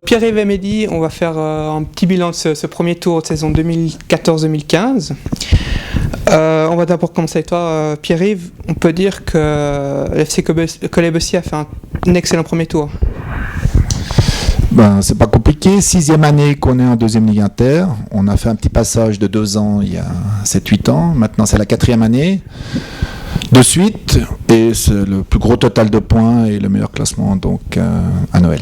Pierre-Yves et Mehdi, on va faire un petit bilan de ce premier tour de saison 2014-2015. On va d'abord commencer avec toi, Pierre-Yves. On peut dire que l'FC Cholet-Bossy a fait un excellent premier tour. Ben, c'est pas compliqué. 6e année qu'on est en 2e Ligue Inter. On a fait un petit passage de 2 ans il y a 7-8 ans. Maintenant, c'est la 4e année de suite. Et c'est le plus gros total de points et le meilleur classement donc, à Noël.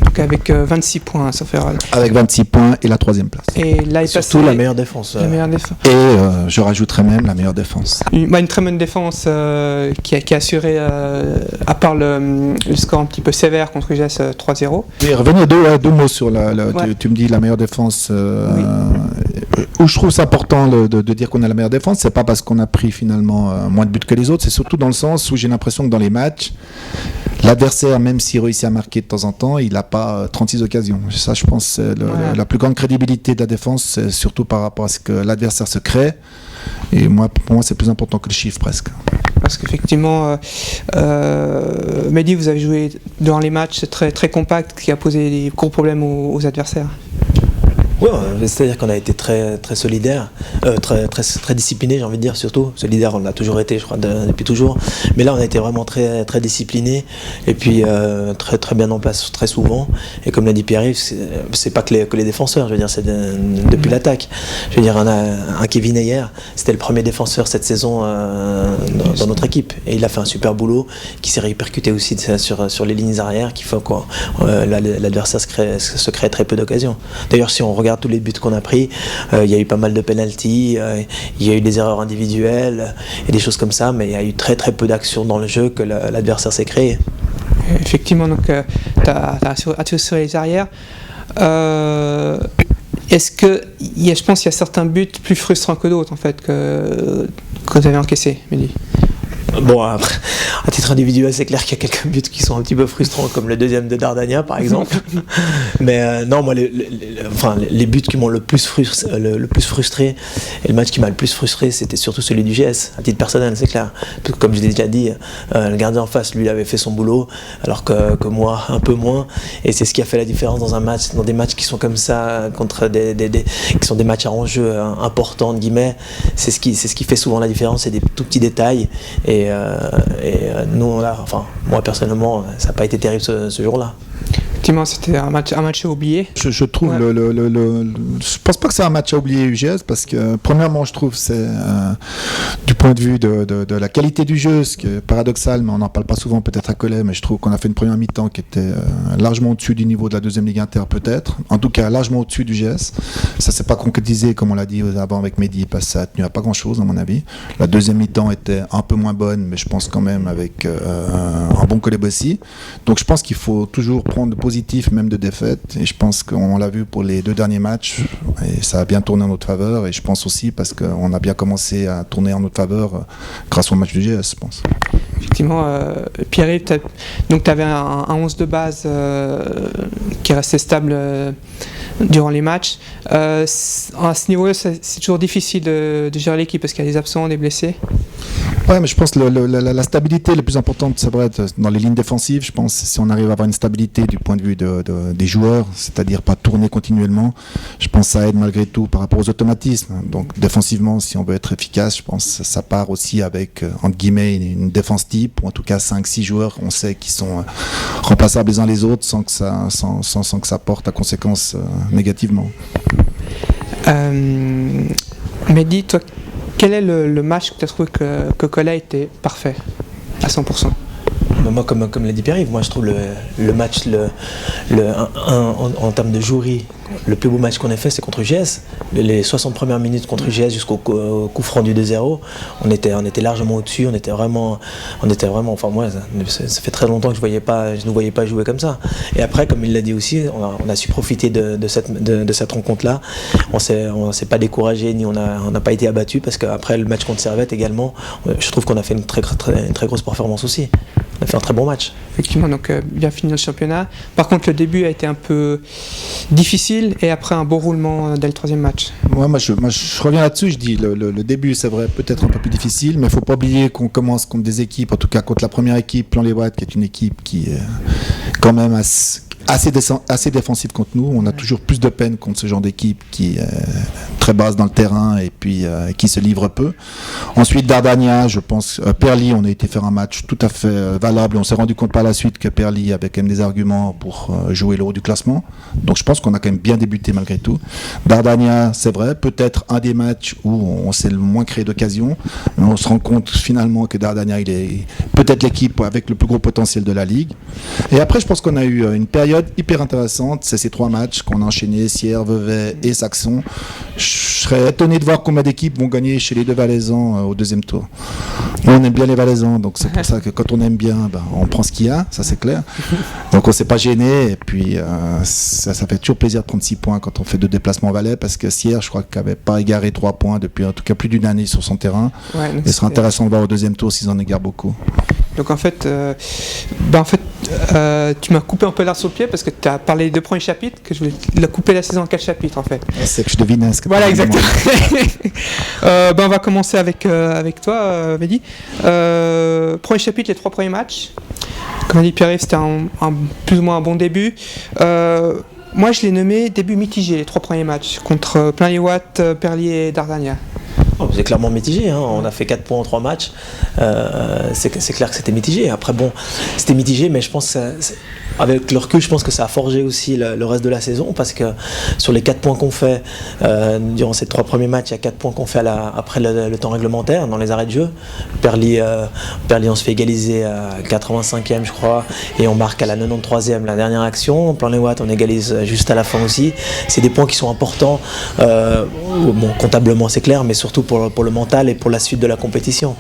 Donc avec 26 points, sauf erreur. Avec 26 points et la 3e place. Et là, il surtout la meilleure défense. La meilleure défense. Et je rajouterais même la meilleure défense. Une très bonne défense qui a assuré, à part le score un petit peu sévère contre UGS 3-0. Et revenez deux mots sur tu me dis la meilleure défense. Oui. Où je trouve ça important de dire qu'on a la meilleure défense, c'est pas parce qu'on a pris finalement moins de buts que les autres, c'est surtout dans le sens où j'ai l'impression que dans les matchs, l'adversaire, même s'il réussit à marquer de temps en temps, il n'a pas 36 occasions. Ça, je pense, c'est la plus grande crédibilité de la défense, c'est surtout par rapport à ce que l'adversaire se crée. Et pour moi, c'est plus important que le chiffre presque. Parce qu'effectivement, Mehdi, vous avez joué dans les matchs très, très compact, qui a posé des gros problèmes aux adversaires. Oui, c'est-à-dire qu'on a été très, très solidaire, très discipliné, j'ai envie de dire, surtout. Solidaire, on l'a toujours été, je crois, depuis toujours. Mais là, on a été vraiment très, très discipliné et puis très, très bien en place très souvent. Et comme l'a dit Pierre-Yves, c'est pas que les défenseurs, je veux dire, c'est depuis l'attaque. Je veux dire, on a un Kevin hier, c'était le premier défenseur cette saison dans notre équipe. Et il a fait un super boulot qui s'est répercuté aussi sur les lignes arrière, qui fait quoi l'adversaire se crée très peu d'occasions. D'ailleurs, si on regarde tous les buts qu'on a pris, il y a eu pas mal de penalties, il y a eu des erreurs individuelles et des choses comme ça, mais il y a eu très très peu d'actions dans le jeu que l'adversaire s'est créé. Effectivement, donc tu as assuré les arrières. Est-ce que, je pense qu'il y a certains buts plus frustrants que d'autres en fait que vous avez encaissés, Mehdi? Bon, après, à titre individuel, c'est clair qu'il y a quelques buts qui sont un petit peu frustrants, comme le deuxième de Dardania, par exemple. Mais non, moi, les buts qui m'ont le plus frustré, et le match qui m'a le plus frustré, c'était surtout celui du GS, à titre personnel, c'est clair. Parce que, comme je l'ai déjà dit, le gardien en face, lui, il avait fait son boulot, alors que moi, un peu moins. Et c'est ce qui a fait la différence dans des matchs qui sont comme ça, contre qui sont des matchs à enjeu importants, entre guillemets. C'est ce qui fait souvent la différence, c'est des tout petits détails. Et nous, moi personnellement, ça n'a pas été terrible ce jour-là. Effectivement, c'était un match à oublier. Je trouve je pense pas que c'est un match à oublier UGS parce que premièrement, je trouve c'est du point de vue de la qualité du jeu, ce qui est paradoxal, mais on n'en parle pas souvent peut-être à Cholet, mais je trouve qu'on a fait une première mi-temps qui était largement au-dessus du niveau de la 2e Ligue Inter peut-être, en tout cas largement au-dessus du GS. Ça s'est pas concrétisé comme on l'a dit avant avec Mehdi parce que ça a tenu à pas grand-chose à mon avis. La 2e mi-temps était un peu moins bonne, mais je pense quand même avec un bon Cholet-Bossy. Donc je pense qu'il faut toujours prendre positif même de défaite et je pense qu'on l'a vu pour les 2 derniers matchs et ça a bien tourné en notre faveur et je pense aussi parce qu'on a bien commencé à tourner en notre faveur grâce au match du GS, je pense. Effectivement, Pierre-Yves, tu avais un 11 de base qui restait stable durant les matchs. À ce niveau-là, c'est toujours difficile de gérer l'équipe parce qu'il y a des absents, des blessés. Ouais, mais je pense que la stabilité la plus importante, c'est vrai, dans les lignes défensives, je pense, si on arrive à avoir une stabilité du point de vue des joueurs, c'est-à-dire pas tourner continuellement, je pense que ça aide malgré tout par rapport aux automatismes. Donc défensivement, si on veut être efficace, je pense que ça part aussi avec, entre guillemets, une défense type, ou en tout cas 5-6 joueurs, on sait, qui sont remplaçables les uns les autres sans que ça porte à conséquences négativement. Mehdi, toi, quel est le match que tu as trouvé que Cholet était parfait à 100%? Moi, comme l'a dit Pierre-Yves, moi je trouve le match en termes de jouerie, le plus beau match qu'on ait fait, c'est contre UGS. Les 60 premières minutes contre UGS jusqu'au coup franc du 2-0, on était largement au-dessus, on était vraiment, enfin moi, ça fait très longtemps que je ne voyais pas jouer comme ça. Et après, comme il l'a dit aussi, on a su profiter de cette rencontre-là. On s'est pas découragé, ni on n'a pas été abattu, parce qu'après le match contre Servette également, je trouve qu'on a fait une très grosse performance aussi. On a fait un très bon match. Effectivement, donc bien fini le championnat. Par contre, le début a été un peu difficile et après un bon roulement dès le 3e match. Ouais, moi, je reviens là-dessus, je dis le début, c'est vrai, peut-être un peu plus difficile, mais il ne faut pas oublier qu'on commence contre des équipes, en tout cas contre la première équipe, Plan-les-Boîtes, qui est une équipe qui quand même assez défensif contre nous. On a toujours plus de peine contre ce genre d'équipe qui est très basse dans le terrain et puis qui se livre peu. Ensuite, Dardania, je pense, Perly, on a été faire un match tout à fait valable. On s'est rendu compte par la suite que Perly avait quand même des arguments pour jouer le haut du classement. Donc je pense qu'on a quand même bien débuté malgré tout. Dardania, c'est vrai, peut-être un des matchs où on s'est le moins créé d'occasion, mais on se rend compte finalement que Dardania, il est peut-être l'équipe avec le plus gros potentiel de la Ligue. Et après, je pense qu'on a eu une période hyper intéressante. C'est ces 3 matchs qu'on a enchaînés, Sierre, Vevey et Saxon. Je serais étonné de voir combien d'équipes vont gagner chez les 2 Valaisans au 2e tour. On aime bien les Valaisans, donc c'est pour ça que quand on aime bien, on prend ce qu'il y a, ça c'est clair. Donc on ne s'est pas gêné, et puis ça fait toujours plaisir de prendre 6 points quand on fait 2 déplacements au Valais, parce que Sierre, je crois qu'il n'avait pas égaré 3 points depuis en tout cas plus d'une année sur son terrain. Ouais, et ce sera intéressant de voir au 2e tour s'ils en égarent beaucoup. Donc en fait, tu m'as coupé un peu l'art sur le pied parce que tu as parlé des 2 premiers chapitres, que je voulais couper la saison en 4 chapitres en fait. C'est que je devinais ce que voilà, exactement. On va commencer avec toi, Mehdi. Premier chapitre, les 3 premiers matchs. Comme a dit Pierre-Yves, c'était plus ou moins un bon début. Moi, je l'ai nommé début mitigé, les 3 premiers matchs, contre Plain-les-Ouates, Perly et Dardania. Oh, c'est clairement mitigé, hein. On a fait 4 points en 3 matchs, c'est clair que c'était mitigé. Après bon, c'était mitigé, mais je pense que avec le recul, je pense que ça a forgé aussi le reste de la saison, parce que sur les 4 points qu'on fait durant ces 3 premiers matchs, il y a 4 points qu'on fait après le temps réglementaire, dans les arrêts de jeu. Perly, on se fait égaliser à 85e je crois, et on marque à la 93e la dernière action. Plain-les-Ouates, on égalise juste à la fin aussi. C'est des points qui sont importants, bon, comptablement c'est clair, mais surtout pour le mental et pour la suite de la compétition.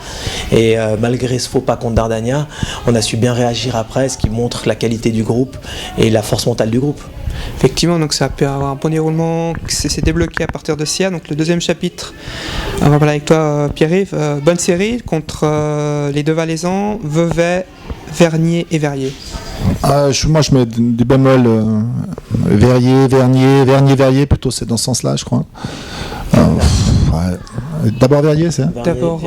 Et malgré ce faux pas contre Dardania, on a su bien réagir après, ce qui montre la qualité du groupe et la force mentale du groupe. Effectivement, donc ça a pu avoir un bon déroulement, c'est débloqué à partir de Sierre. Donc le 2e chapitre, on va parler avec toi Pierre-Yves, bonne série contre les 2 Valaisans, Vevey, Vernier et Verrier. Moi je mets des bémols Vernier plutôt, c'est dans ce sens là je crois. D'abord Verrier, c'est d'abord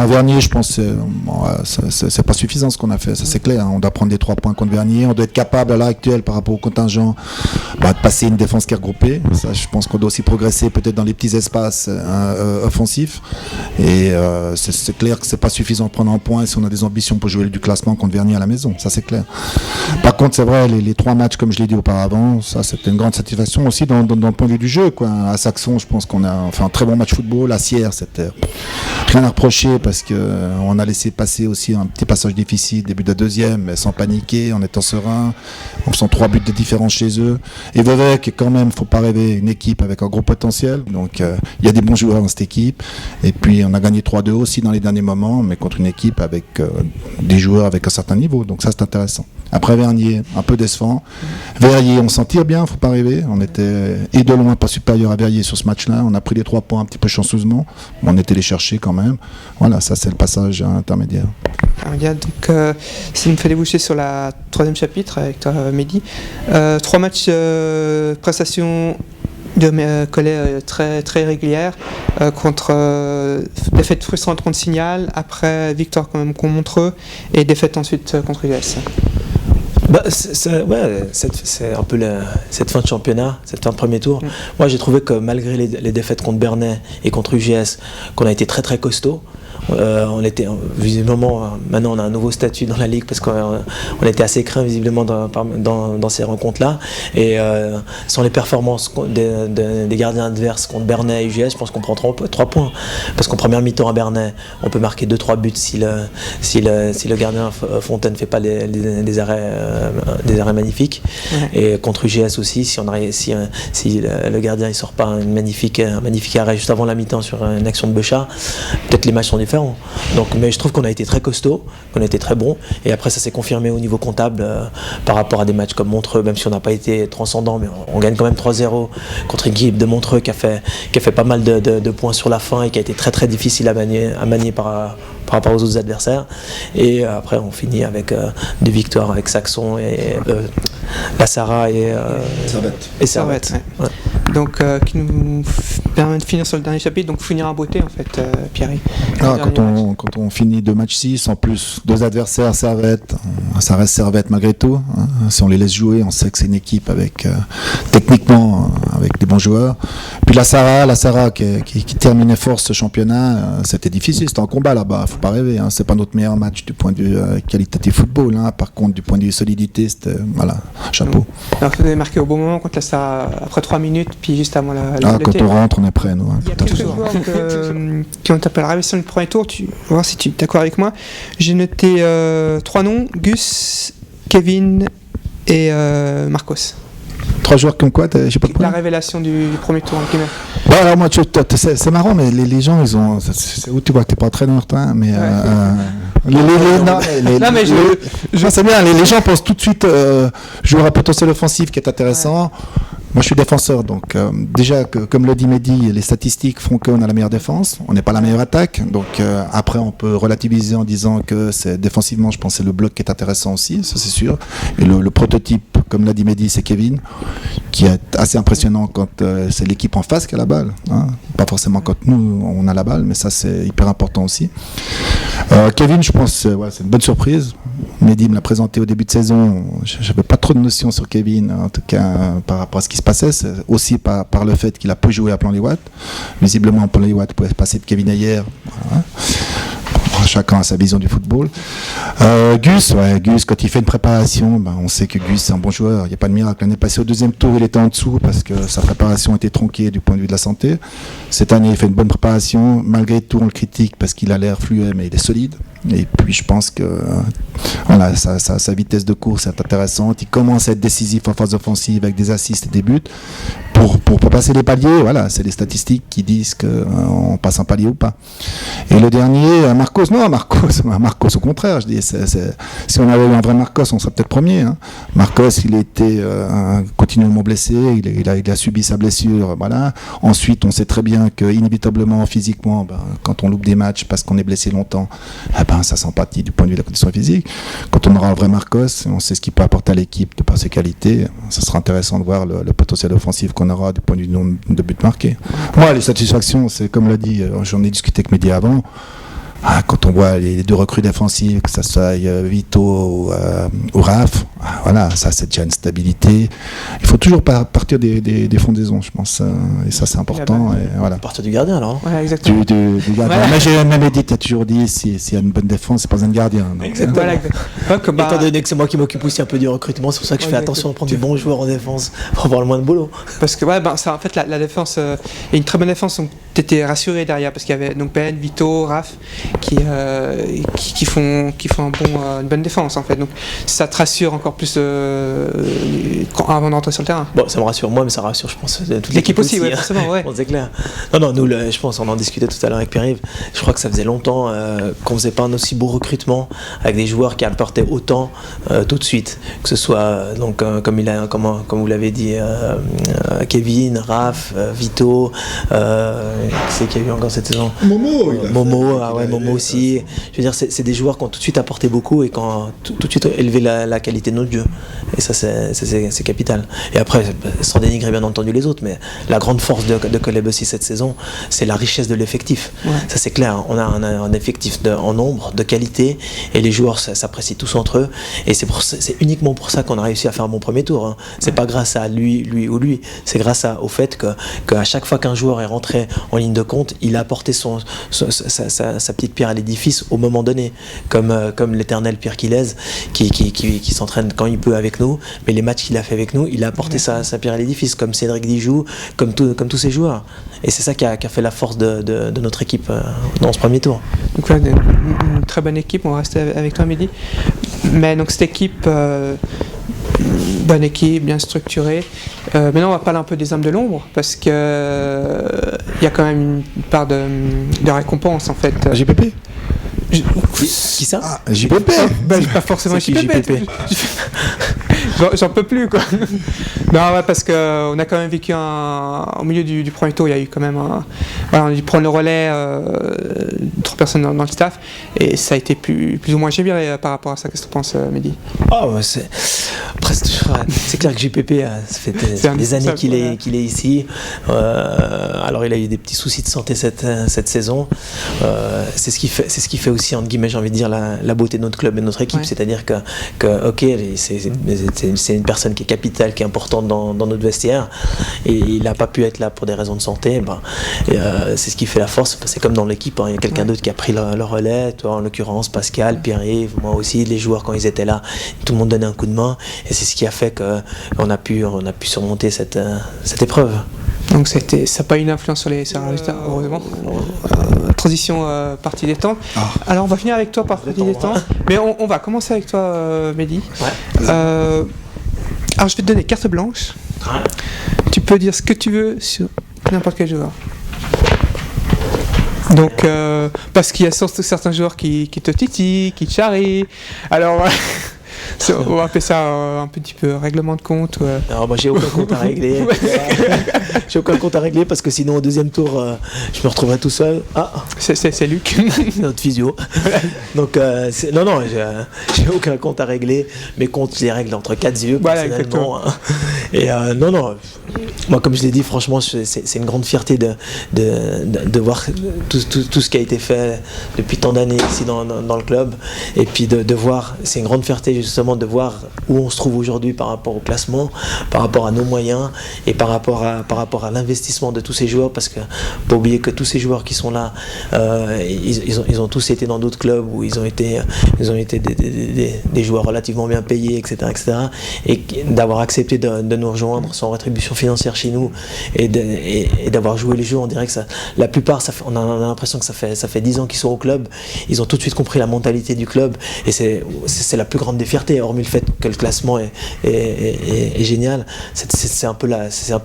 Vernier, je pense que c'est pas suffisant ce qu'on a fait, ça c'est clair. On doit prendre des 3 points contre Vernier, on doit être capable à l'heure actuelle par rapport au contingent de passer une défense qui est regroupée. Ça, je pense qu'on doit aussi progresser peut-être dans les petits espaces offensifs. Et c'est clair que c'est pas suffisant de prendre un point si on a des ambitions pour jouer du classement contre Vernier à la maison, ça c'est clair. Par contre, c'est vrai, les 3 matchs comme je l'ai dit auparavant, ça c'était une grande satisfaction aussi dans le point de vue du jeu, quoi. À Saxon, je pense qu'on a fait un très bon match football. À Sierre, c'était rien à reprocher parce qu'on a laissé passer aussi un petit passage difficile, début de la 2e, mais sans paniquer, en étant serein, en faisant 3 buts de différence chez eux. Et Vevey, qui est quand même, faut pas rêver, une équipe avec un gros potentiel. Donc il y a des bons joueurs dans cette équipe. Et puis on a gagné 3-2 aussi dans les derniers moments, mais contre une équipe avec des joueurs avec un certain niveau. Donc ça, c'est intéressant. Après Vernier, un peu décevant. Verrier, on s'en tire bien, faut pas rêver. On était et de loin pas supérieur à Verrier sur ce match-là. On a pris les 3 points un petit peu chanceusement. On était les chercher quand même. Voilà, ça c'est le passage intermédiaire. Donc ça nous fait déboucher sur la 3e chapitre avec toi Mehdi. 3 matchs prestations de Collet très, très régulière contre défaite frustrante contre Signal, après victoire quand même contre Montreux et défaite ensuite contre UGS. C'est un peu cette fin de championnat, cette fin de premier tour. Moi j'ai trouvé que malgré les défaites contre Bernay et contre UGS, qu'on a été très très costaud. On était visiblement, maintenant on a un nouveau statut dans la ligue parce qu'on était assez craint visiblement dans ces rencontres-là, et sans les performances des gardiens adverses contre Bernay et UGS, je pense qu'on prend 3 points, parce qu'en première mi-temps à Bernay on peut marquer 2-3 buts si le gardien Fontaine ne fait pas des arrêts magnifiques, et contre UGS aussi, si le gardien il sort pas un magnifique arrêt juste avant la mi-temps sur une action de Beuchat, peut-être les matchs sont différents. Donc, mais je trouve qu'on a été très costaud, qu'on a été très bon, et après ça s'est confirmé au niveau comptable par rapport à des matchs comme Montreux, même si on n'a pas été transcendant, mais on gagne quand même 3-0 contre une équipe de Montreux qui a fait pas mal de points sur la fin et qui a été très très difficile à manier par rapport aux autres adversaires. Et après on finit avec des victoires avec Saxon et Bassara et Servette. Ouais. Donc qui nous permet de finir sur le dernier chapitre, donc finir en beauté en fait, Pierre. Quand on finit 2 matchs 6, en plus 2 adversaires, Servette, ça reste Servette malgré tout. Hein. Si on les laisse jouer, on sait que c'est une équipe avec techniquement avec des bons joueurs. Puis la Sarah qui terminait fort ce championnat, c'était difficile, c'était un combat là-bas, faut pas rêver. Hein. C'est pas notre meilleur match du point de vue qualitatif football. Hein. Par contre, du point de vue solidité, c'était voilà, chapeau. Alors vous avez marqué au bon moment contre la Sarah après 3 minutes, puis juste avant la quand on rentre, on est prêt, nous. Hein. Il y a quelques joueurs qui ont tapé la révélation du premier tour. Tu vas voir si tu es d'accord avec moi. J'ai noté 3 noms, Gus, Kevin et Marcos. 3 joueurs comme quoi j'ai pas La révélation du premier tour. Bon, alors moi, c'est marrant, mais les gens, ils ont. C'est où tu vois que t'es pas entraîneur, toi, mais. C'est bien, les gens pensent tout de suite joueur à potentiel offensif qui est intéressant. Ouais. Moi, je suis défenseur, donc déjà, comme le dit Mehdi, les statistiques font qu'on a la meilleure défense, on n'est pas la meilleure attaque. Donc après, on peut relativiser en disant que c'est défensivement, je pense, c'est le bloc qui est intéressant aussi, ça c'est sûr. Et le prototype, comme l'a dit Mehdi, c'est Kevin, qui est assez impressionnant quand c'est l'équipe en face qui a la balle. Hein. Pas forcément quand nous, on a la balle, mais ça c'est hyper important aussi. Kevin, je pense, c'est une bonne surprise. Mehdi me l'a présenté au début de saison. J'avais pas trop de notions sur Kevin, en tout cas par rapport à ce qui se passait. C'est aussi par le fait qu'il a peu joué à Plan-les-Ouates. Visiblement, Plan-les-Ouates pouvait passer de Kevin Ayer. Voilà. Chacun a sa vision du football. Gus, quand il fait une préparation, on sait que Gus c'est un bon joueur, il n'y a pas de miracle. L'année passée au 2e tour, il était en dessous parce que sa préparation était tronquée du point de vue de la santé. Cette année, il fait une bonne préparation. Malgré tout, on le critique parce qu'il a l'air fluet, mais il est solide. Et puis je pense que voilà, sa vitesse de course est intéressante. Il commence à être décisif en phase offensive avec des assists et des buts. Pour passer les paliers, voilà, c'est les statistiques qui disent qu'on passe un palier ou pas. Et le dernier, Marcos au contraire, je dis, si on avait eu un vrai Marcos, on serait peut-être premier. Hein. Marcos, il était continuellement blessé, il a subi sa blessure, voilà. Ensuite, on sait très bien que inévitablement, physiquement, quand on loupe des matchs parce qu'on est blessé longtemps, ça s'empathie du point de vue de la condition physique. Quand on aura un vrai Marcos, on sait ce qu'il peut apporter à l'équipe de par ses qualités. Ça sera intéressant de voir le potentiel offensif qu'on aura du point de vue du nombre de buts marqués. Moi, les satisfactions, c'est comme l'a dit, j'en ai discuté avec Mehdi avant. Quand on voit les 2 recrues défensives, que ça soit Vito ou Raph, voilà, ça c'est déjà une stabilité. Il faut toujours partir des fondaisons, je pense, et ça c'est important. Et voilà. Partir du gardien alors. Ouais, exactement. Du gardien. Ouais. Mais j'ai même dit, tu as toujours dit, s'il y a une bonne défense, c'est pas un gardien. Donc, exactement. Étant donné que c'est moi qui m'occupe aussi un peu du recrutement, c'est pour ça que je fais attention à prendre des bons joueurs en défense pour avoir le moins de boulot. Parce que ça, en fait, la défense est une très bonne défense, donc tu étais rassuré derrière, parce qu'il y avait donc Ben, Vito, Raph, qui font une bonne défense en fait, donc ça te rassure encore plus avant d'entrer sur le terrain. Bon, ça me rassure moi, mais ça rassure je pense toute l'équipe aussi, ouais, forcément, ouais. Bon, c'est clair. Non, nous je pense, on en discutait tout à l'heure avec Pierre-Yves, je crois que ça faisait longtemps qu'on faisait pas un aussi beau recrutement avec des joueurs qui apportaient autant tout de suite, que ce soit donc comme vous l'avez dit, Kevin, Raph, Vito, c'est qui a eu encore cette saison, Momo aussi. Je veux dire, c'est des joueurs qui ont tout de suite apporté beaucoup et qui ont tout de suite élevé la qualité de notre jeu. Et ça, c'est capital. Et après, sans dénigrer bien entendu les autres, mais la grande force de Caleb aussi cette saison, c'est la richesse de l'effectif. Ouais. Ça, c'est clair. On a un effectif en nombre, de qualité, et les joueurs s'apprécient tous entre eux. Et c'est uniquement pour ça qu'on a réussi à faire un bon premier tour. Hein. C'est pas grâce à lui ou lui. C'est grâce au fait qu'à chaque fois qu'un joueur est rentré en ligne de compte, il a apporté sa petite pierre à l'édifice au moment donné, comme l'éternel Pierre Quilez qui s'entraîne quand il peut avec nous, mais les matchs qu'il a fait avec nous, il a apporté sa pierre à l'édifice, comme Cédric Dijoux, comme tous ces joueurs. Et c'est ça qui a fait la force de notre équipe dans ce premier tour. Donc là, une très bonne équipe, on va rester avec toi Mehdi. Mais donc cette équipe, bonne équipe, bien structurée. Maintenant on va parler un peu des hommes de l'ombre, parce que y a quand même une part de récompense en fait. JPP Qui ça? JPP. Pas forcément JPP. j'en peux plus, quoi. Non, ouais, parce qu'on a quand même vécu au milieu du premier tour, il y a eu quand même voilà, on a dû prendre le relais, 3 personnes dans le staff, et ça a été plus ou moins géré par rapport à ça. Qu'est-ce que tu penses, Mehdi? C'est presque. C'est clair que JPP, ça fait des années qu'il est ici. Alors il a eu des petits soucis de santé cette saison. C'est ce qui fait aussi, entre guillemets, j'ai envie de dire, la beauté de notre club et de notre équipe. Ouais. C'est-à-dire que ok, c'est une personne qui est capitale, qui est importante dans notre vestiaire, et il n'a pas pu être là pour des raisons de santé. C'est ce qui fait la force. C'est comme dans l'équipe, il y a quelqu'un d'autre qui a pris le relais, toi en l'occurrence, Pascal, Pierre-Yves, moi aussi, les joueurs quand ils étaient là, tout le monde donnait un coup de main, et c'est ce qui a fait qu'on a pu surmonter cette épreuve. Donc ça n'a pas eu une influence sur les résultats, heureusement. Transition partie détente. Alors on va finir avec toi par partie détente, mais on va commencer avec toi, Mehdi. Ouais. Alors je vais te donner carte blanche. Ouais. Tu peux dire ce que tu veux sur n'importe quel joueur. Donc parce qu'il y a surtout certains joueurs qui te titillent, qui te charrient. Alors on va appeler ça un petit peu règlement de compte. Alors moi j'ai aucun compte à régler. J'ai aucun compte à régler parce que sinon au deuxième tour je me retrouverai tout seul. C'est Luc. Notre physio. Donc non, j'ai aucun compte à régler. Mes comptes je les règle entre 4 yeux personnellement. Et non. Moi comme je l'ai dit, franchement c'est une grande fierté de voir tout ce qui a été fait depuis tant d'années ici dans le club. Et puis de voir, c'est une grande fierté justement de voir où on se trouve aujourd'hui par rapport au classement, par rapport à nos moyens et par rapport à l'investissement de tous ces joueurs, parce que pas oublier que tous ces joueurs qui sont là, ils ont tous été dans d'autres clubs où ils ont été des joueurs relativement bien payés, etc. Et d'avoir accepté de nous rejoindre sans rétribution financière chez nous et d'avoir joué les jeux, on dirait que la plupart, on a l'impression que ça fait 10 ans qu'ils sont au club. Ils ont tout de suite compris la mentalité du club, et c'est la plus grande des fiertés, hormis le fait que le classement est génial. C'est un peu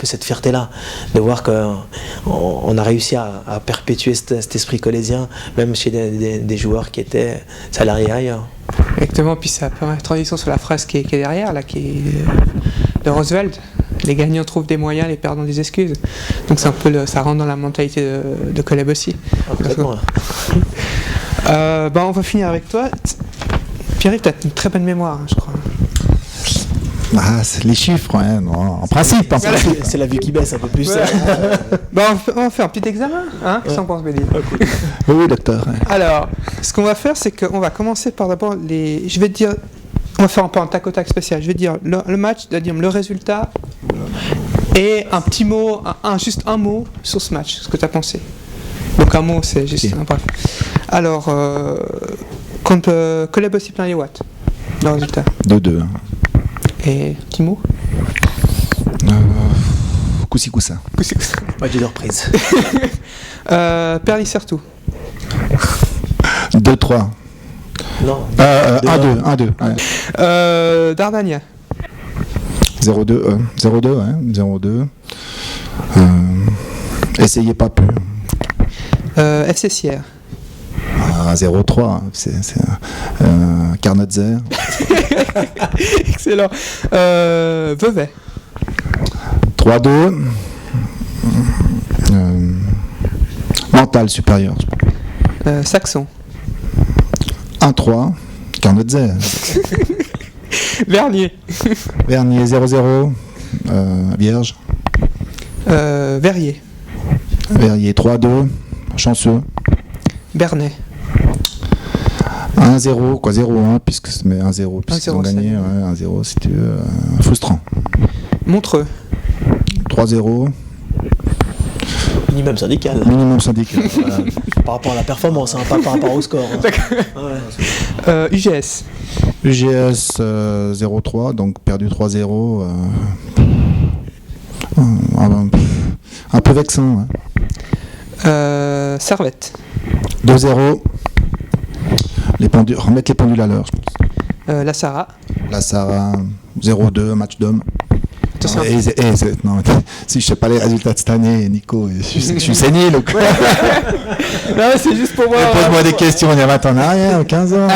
cette fierté là de voir qu'on a réussi à perpétuer cet esprit collésien même chez des joueurs qui étaient salariés ailleurs. Exactement, puis ça permet de transition sur la phrase qui est derrière là, qui est de Roosevelt. Les gagnants trouvent des moyens, les perdants des excuses. Donc c'est un peu ça rentre dans la mentalité de Coleb aussi. On va finir avec toi. Pierre-Yves, tu as une très bonne mémoire, je crois. C'est les chiffres, ouais, non, en principe. C'est la vue qui baisse un peu plus. Ouais. On va faire un petit examen. Qu'est-ce qu'on pense, Mehdi? Oui, docteur. Ouais. Alors, ce qu'on va faire, c'est qu'on va commencer par d'abord je vais te dire, on va faire un peu un tac au tac spécial. Je vais te dire le match, je vais dire le résultat et un petit mot, juste un mot sur ce match, ce que tu as pensé. Donc un mot, c'est juste un bref. Alors, contre Coleb aussi plein les watts, le résultat. 2-2. Et petit mot Coussi Coussin. Match de reprise. Perlis Sertou. 2-3. Non. 1-2. Ouais. Dardania. 0-2. 0-2, ouais. 0-2. Essayez pas plus. FC Sierre. 0-3. C'est Carnotzer. Excellent. Vevey. 3-2. Mental supérieur. Saxon. 1-3. Carnotzer. Vernier. Vernier 0-0. Vierge. Verrier. Verrier 3-2. Chanceux. Bernay. 1-0, 0-1, puisque c'est 1-0, puisqu'ils ont gagné. Ouais, 1-0, si tu veux. Frustrant. Montreux. 3-0. Minimum syndical. Voilà. Par rapport à la performance, pas par rapport au score. Ouais. UGS. UGS 0-3, donc perdu 3-0. Un peu vexant. Ouais. Servette. 2-0. Remettre les pendules à l'heure, je pense. La Sarah. La Sarah 0-2, match d'homme. Non, si je sais pas les résultats de cette année, Nico, je suis sénile. Donc... Non, c'est juste pour voir. Pose-moi des questions, on y va en arrière, 15 ans.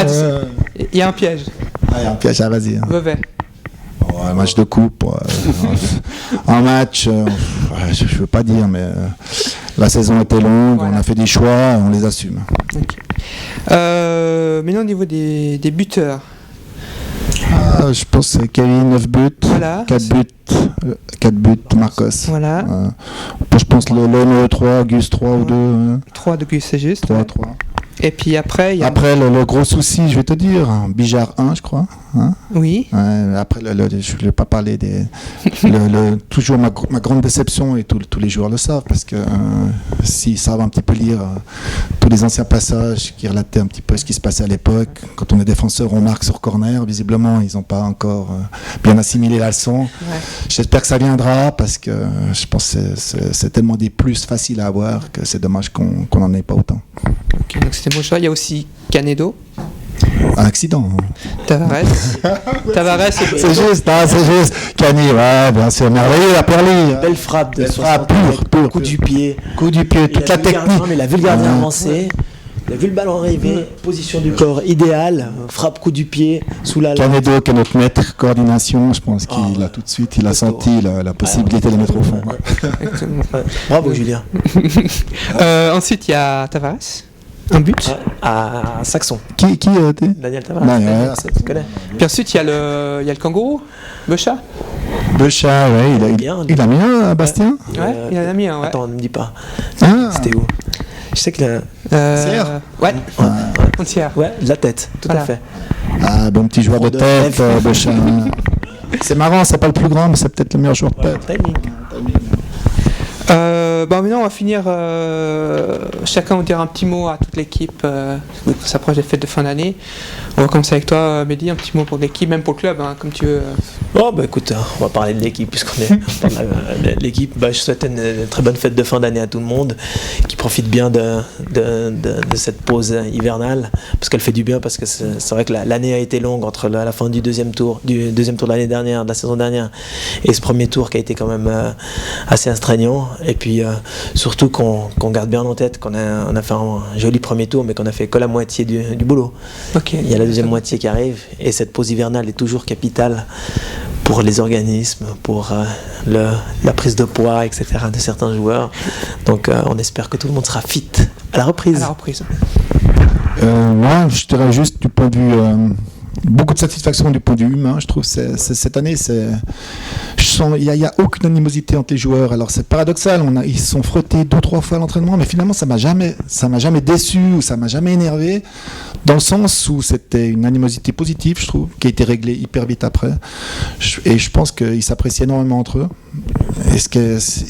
Il y a un piège. Il y a un piège, vas-y. Vevey. Bon, Un match de coupe, un match, je ne veux pas dire, mais la saison était longue, voilà. On a fait des choix, on les assume. Okay. Maintenant au niveau des buteurs. Je pense que c'est Kevin, 9 buts, voilà. 4 buts, Marcos. Voilà. Je pense le 3, Gus 3 ou 2. 3 de Gus, c'est juste. 3. Et puis après, il y a... le gros souci, je vais te dire, Bijard 1, je crois. Hein, oui. Après, je ne vais pas parler des... toujours ma grande déception, et tous les joueurs le savent, parce que s'ils savent un petit peu lire tous les anciens passages qui relataient un petit peu ce qui se passait à l'époque, quand on est défenseur, on marque sur corner, visiblement, ils n'ont pas encore bien assimilé la leçon. Ouais. J'espère que ça viendra, parce que je pense que c'est tellement des plus faciles à avoir que c'est dommage qu'on n'en ait pas autant. Okay, donc c'était bon choix. Il y a aussi Canedo. Un accident. Tavares, c'est juste. Cani, ouais, bien sûr, merveilleux, la Perli. Belle frappe de pur. Coup du pied, toute la technique. Il a vu le gardien avancer. Il a vu le ballon arriver, position du corps idéale, frappe coup du pied sous la langue. Canedo, qui est notre maître coordination, je pense qu'il a tout de suite, il a senti la possibilité de le mettre au fond. Ouais. Bravo Julien. Ensuite il y a Tavares. Un but à Saxon. Qui Daniel Tavares. Tu connais. Puis ensuite il y a le kangourou, Becha, ouais, il a mis un, Bastien. Ouais, il en a mis un, ouais. Attends, ne me dis pas. Ah. C'était où? Je sais que ouais. Entière. Ouais, de la tête, tout à fait. Ah, bon petit joueur de tête, Becha. C'est marrant, c'est pas le plus grand, mais c'est peut-être le meilleur joueur de tête. Timing. Maintenant on va finir, chacun va dire un petit mot à toute l'équipe, on s'approche des fêtes de fin d'année. On va commencer avec toi Mehdi, un petit mot pour l'équipe, même pour le club, hein, comme tu veux. Oh bah écoute, on va parler de l'équipe puisqu'on est de l'équipe. Je souhaite une très bonne fête de fin d'année à tout le monde, qui profite bien de cette pause hivernale, parce qu'elle fait du bien, parce que c'est vrai que l'année a été longue entre la fin du deuxième tour de l'année dernière, de la saison dernière, et ce premier tour qui a été quand même assez astreignant. Et puis surtout qu'on garde bien en tête qu'on a fait un joli premier tour, mais qu'on a fait que la moitié du boulot. Okay. Il y a la deuxième moitié qui arrive, et cette pause hivernale est toujours capitale pour les organismes, pour la prise de poids, etc. de certains joueurs. Donc on espère que tout le monde sera fit à la reprise. Moi, je dirais juste du point de vue... beaucoup de satisfaction du point de vue humain, je trouve. Cette année, il n'y a aucune animosité entre les joueurs. Alors c'est paradoxal, ils se sont frottés 2-3 fois à l'entraînement, mais finalement ça m'a jamais déçu ou ça m'a jamais énervé, dans le sens où c'était une animosité positive, je trouve, qui a été réglée hyper vite après. Et je pense qu'ils s'apprécient énormément entre eux. Et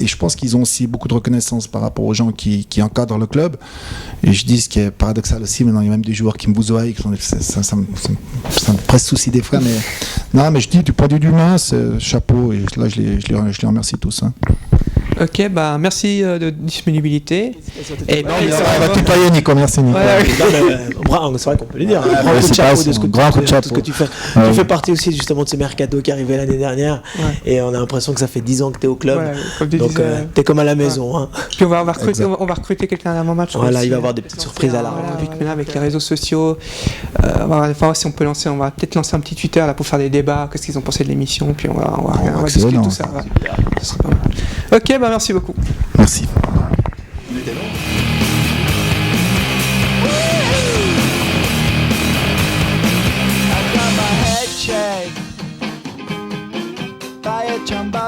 je pense qu'ils ont aussi beaucoup de reconnaissance par rapport aux gens qui encadrent le club. Et je dis ce qui est paradoxal aussi, maintenant il y a même des joueurs qui me bousouillent, ça me presse souci des fois, mais je dis du point de vue humain, c'est chapeau, et là je les remercie tous. Hein. Ok, merci de disponibilité. Et on va tutoyer Nico, merci Nico. C'est vrai qu'on peut le dire. Grand coup de chapeau de ce que tu fais. Tu fais partie aussi justement de ce mercato qui est arrivé l'année dernière, et on a l'impression que ça fait 10 ans que tu es au club, donc tu es comme à la maison. Hein. Puis on va recruter quelqu'un à l'avant-match. Voilà, il va y avoir des petites surprises à la maintenant avec les réseaux sociaux, on va voir si on peut on va peut-être lancer un petit Twitter là pour faire des débats, qu'est-ce qu'ils ont pensé de l'émission, puis on va discuter tout ça. Ça sera pas mal. Ok, merci beaucoup. Merci. Chamba